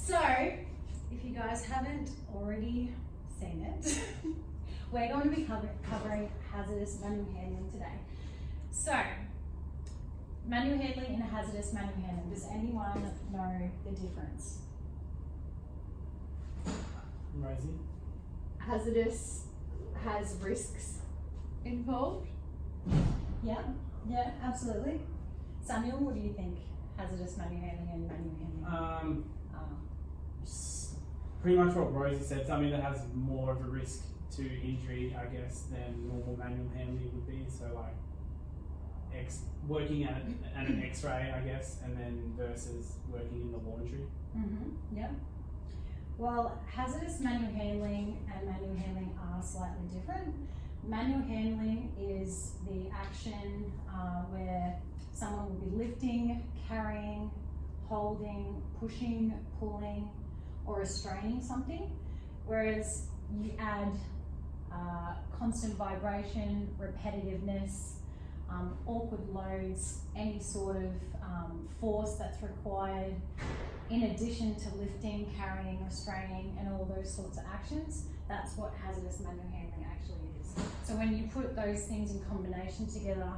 So, if you guys haven't already seen it, we're going to be covering hazardous manual handling today. So, manual handling and hazardous manual handling, does anyone know the difference? Rosie? Hazardous has risks involved. Yeah, absolutely. Samuel, what do you think? Hazardous manual handling and manual handling? Pretty much what Rosie said, something that has more of a risk to injury, I guess, than normal manual handling would be. So like working at an X-ray, I guess, and then versus working in the laundry. Yeah. Well, hazardous manual handling and manual handling are slightly different. Manual handling is the action where someone will be lifting, carrying, holding, pushing, pulling, or restraining something, whereas you add constant vibration, repetitiveness, awkward loads, any sort of force that's required in addition to lifting, carrying, restraining, and all those sorts of actions. That's what hazardous manual handling actually is. So when you put those things in combination together,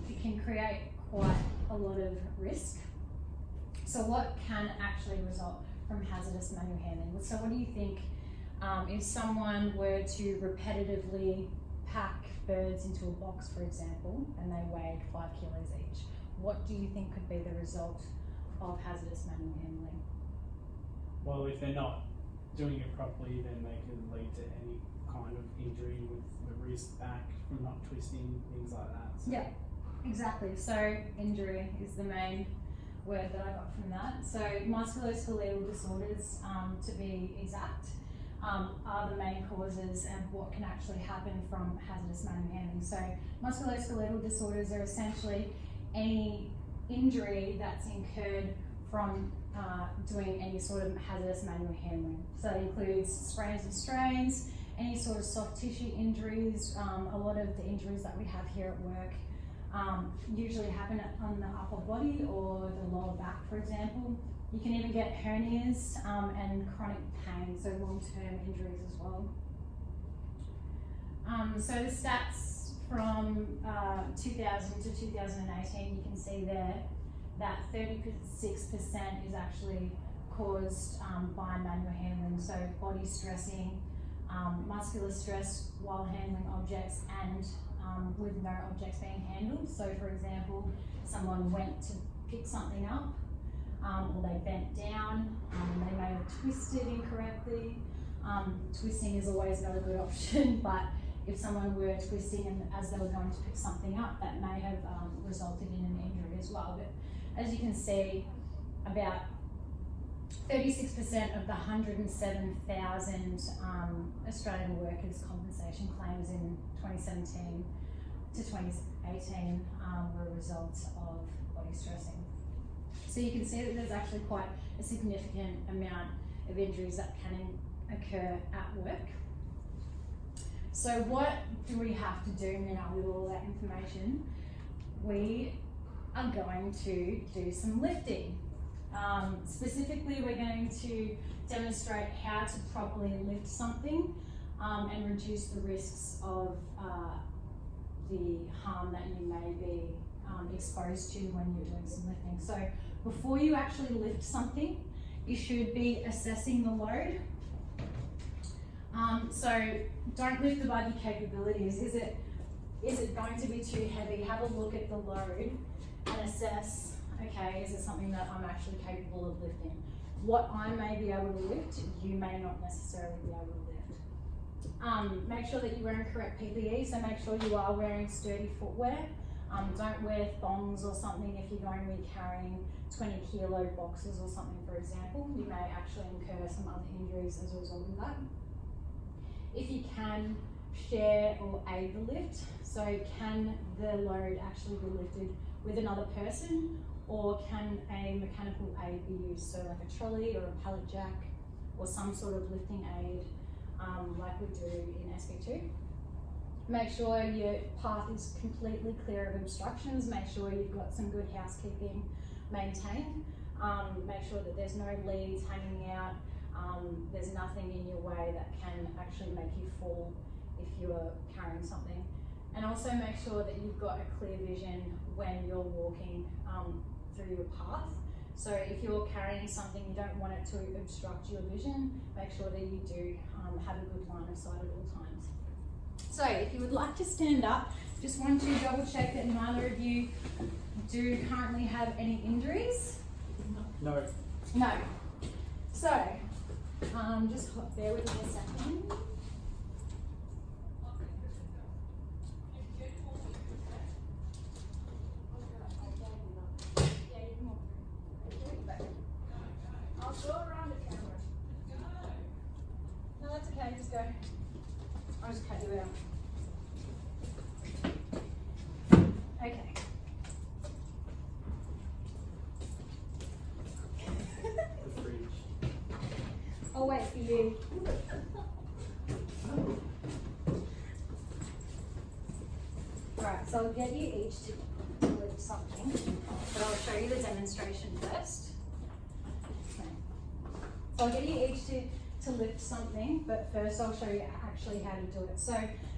it can create quite a lot of risk. So what can actually result from hazardous manual handling? So what do you think if someone were to repetitively pack birds into a box, for example, and they weighed 5 kilos each, what do you think could be the result of hazardous manual handling? Well, if they're not doing it properly, then they can lead to any kind of injury with the wrist, back, from not twisting, things like that. So. Yeah, exactly. So injury is the main word that I got from that. So musculoskeletal disorders, to be exact, are the main causes of what can actually happen from hazardous manual handling. So musculoskeletal disorders are essentially any injury that's incurred from doing any sort of hazardous manual handling. So that includes sprains and strains, any sort of soft tissue injuries. A lot of the injuries that we have here at work usually happen on the upper body or the lower back, for example. You can even get hernias and chronic pain, so long-term injuries as well. So the stats from 2000 to 2018, you can see there that 36% is actually caused by manual handling, so body stressing, muscular stress while handling objects, and with no objects being handled. So for example, someone went to pick something up, or they bent down, they may have twisted incorrectly. Twisting is always not a good option, but if someone were twisting and as they were going to pick something up, that may have resulted in an injury as well. But as you can see, about 36% of the 107,000 Australian workers' compensation claims in 2017 to 2018 were a result of body stressing. So you can see that there's actually quite a significant amount of injuries that can occur at work. So what do we have to do now with all that information? We are going to do some lifting. Specifically, we're going to demonstrate how to properly lift something and reduce the risks of the harm that you may be exposed to when you're doing some lifting. So before you actually lift something, you should be assessing the load. So don't lift above your capabilities. Is it going to be too heavy? Have a look at the load and assess, okay, is it something that I'm actually capable of lifting? What I may be able to lift, you may not necessarily be able to lift. Make sure that you're wearing correct PPE, so make sure you are wearing sturdy footwear. Don't wear thongs or something if you're going to be carrying 20 kilo boxes or something, for example. You may actually incur some other injuries as a result of that. If you can, share or aid the lift. So can the load actually be lifted with another person, or can a mechanical aid be used? So like a trolley or a pallet jack or some sort of lifting aid like we do in SB2. Make sure your path is completely clear of obstructions. Make sure you've got some good housekeeping maintained. Make sure that there's no leads hanging out. There's nothing in your way that can actually make you fall if you're carrying something. And also make sure that you've got a clear vision when you're walking through your path. So if you're carrying something, you don't want it to obstruct your vision, make sure that you do have a good line of sight at all times. So if you would like to stand up, just want to double check that neither of you do currently have any injuries. No. No. So, just bear with me a second. I'll go around the camera. No, that's okay, just go. I'll just cut you out. Okay. The fridge. I'll wait for you. Right, so I'll get you each to lift something, but I'll show you the demonstration first. Okay. So I'll get you each to lift something, but first I'll show you actually how to do it. So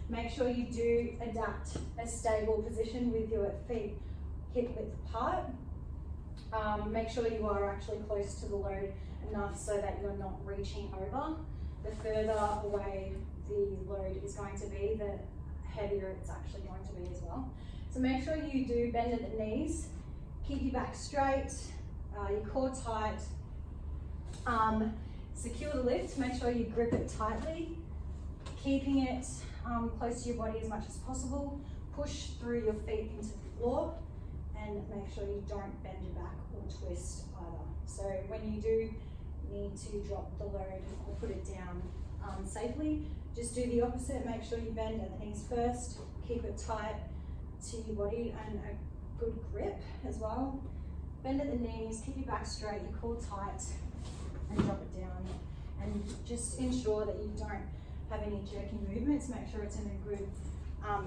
make sure you do adapt a stable position with your feet hip width apart. Make sure you are actually close to the load enough so that you're not reaching over. The further away the load is going to be, the heavier it's actually going to be as well. So make sure you do bend at the knees, keep your back straight, your core tight. Secure the lift, make sure you grip it tightly, keeping it close to your body as much as possible. Push through your feet into the floor and make sure you don't bend your back or twist either. So when you do need to drop the load or put it down safely, just do the opposite. Make sure you bend at the knees first, keep it tight to your body and a good grip as well. Bend at the knees, keep your back straight, your core tight, and drop it down. And just ensure that you don't have any jerky movements. Make sure it's in a good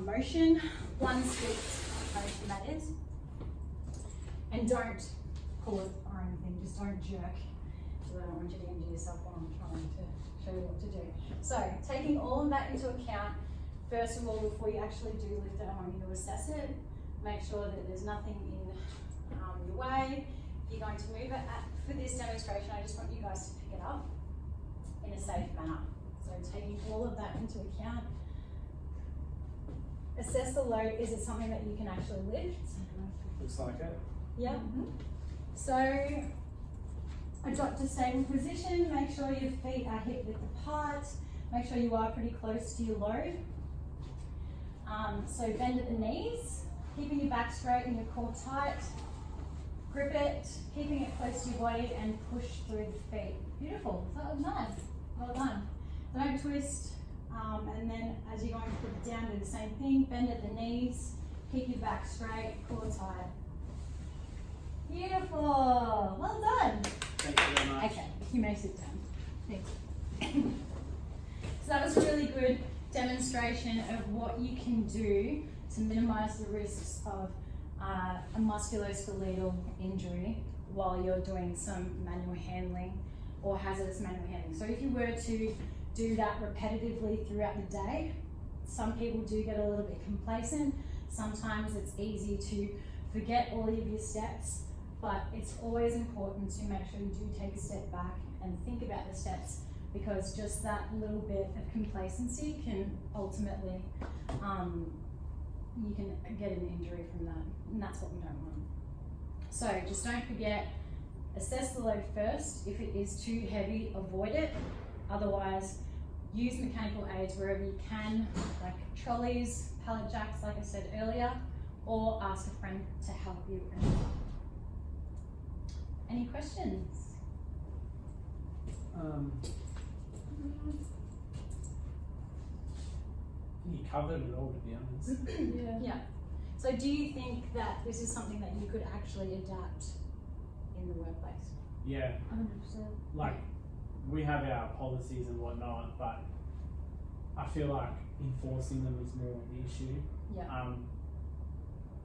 motion, one swift motion that is. And don't pull it or anything, just don't jerk, because I don't want you to injure yourself while I'm trying to show you what to do. So, taking all of that into account, first of all, before you actually do lift it, I want you to assess it. Make sure that there's nothing in your way. If you're going to move it, for this demonstration, I just want you guys to pick it up in a safe manner. So, taking all of that into account, assess the load. Is it something that you can actually lift? Looks like it. Yep. So, adopt a stable position. Make sure your feet are hip width apart. Make sure you are pretty close to your load. So bend at the knees, keeping your back straight and your core tight. Grip it, keeping it close to your body, and push through the feet. Beautiful. That was nice. Well done. Don't twist. And then as you're going to put it down, do the same thing. Bend at the knees, keep your back straight, core tight. Beautiful. Well done. Thank you very much. Okay, you may sit down. Thank you. So that was a really good demonstration of what you can do to minimise the risks of a musculoskeletal injury while you're doing some manual handling or hazardous manual handling. So if you were to do that repetitively throughout the day, some people do get a little bit complacent. Sometimes it's easy to forget all of your steps, but it's always important to make sure you do take a step back and think about the steps, because just that little bit of complacency can ultimately, you can get an injury from that, and that's what we don't want. So just don't forget, assess the load first. If it is too heavy, avoid it. Otherwise, use mechanical aids wherever you can, like trolleys, pallet jacks, like I said earlier, or ask a friend to help you. Any questions? You covered it all, to be honest. Yeah. So do you think that this is something that you could actually adapt in the workplace? Yeah. 100%. Like, we have our policies and whatnot, but I feel like enforcing them is more the issue. Yeah.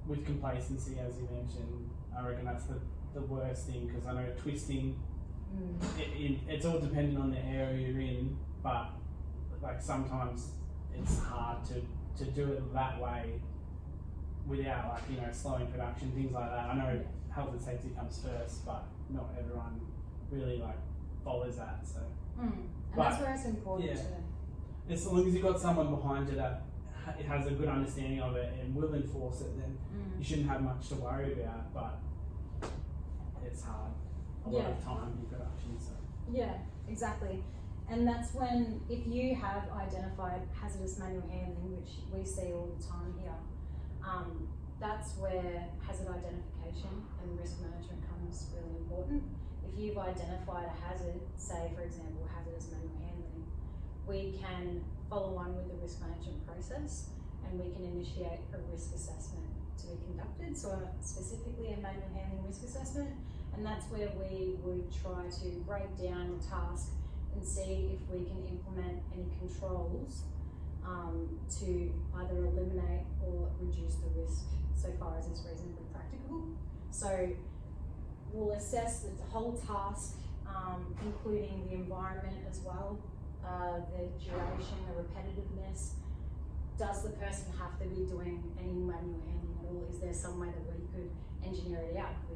With complacency, as you mentioned, I reckon that's the the worst thing, because I know twisting, it's all dependent on the area you're in, but like sometimes it's hard to do it that way without, like, you know, slowing production, things like that. I know health and safety comes first, but not everyone really like follows that. So, And but, that's where it's important yeah. to. as long as you've got someone behind you that has a good understanding of it and will enforce it, then you shouldn't have much to worry about. But it's hard a lot of time in production. So Yeah, exactly. And that's when, if you have identified hazardous manual handling, which we see all the time here, that's where hazard identification and risk management comes really important. If you've identified a hazard, say for example hazardous manual handling, we can follow on with the risk management process and we can initiate a risk assessment to be conducted, so specifically a manual handling risk assessment, and that's where we would try to break down the task and see if we can implement any controls to either eliminate or reduce the risk so far as is reasonably practicable. So we'll assess the whole task, including the environment as well, the duration, the repetitiveness. Does the person have to be doing any manual handling at all? Is there some way that we could engineer it out? Could we get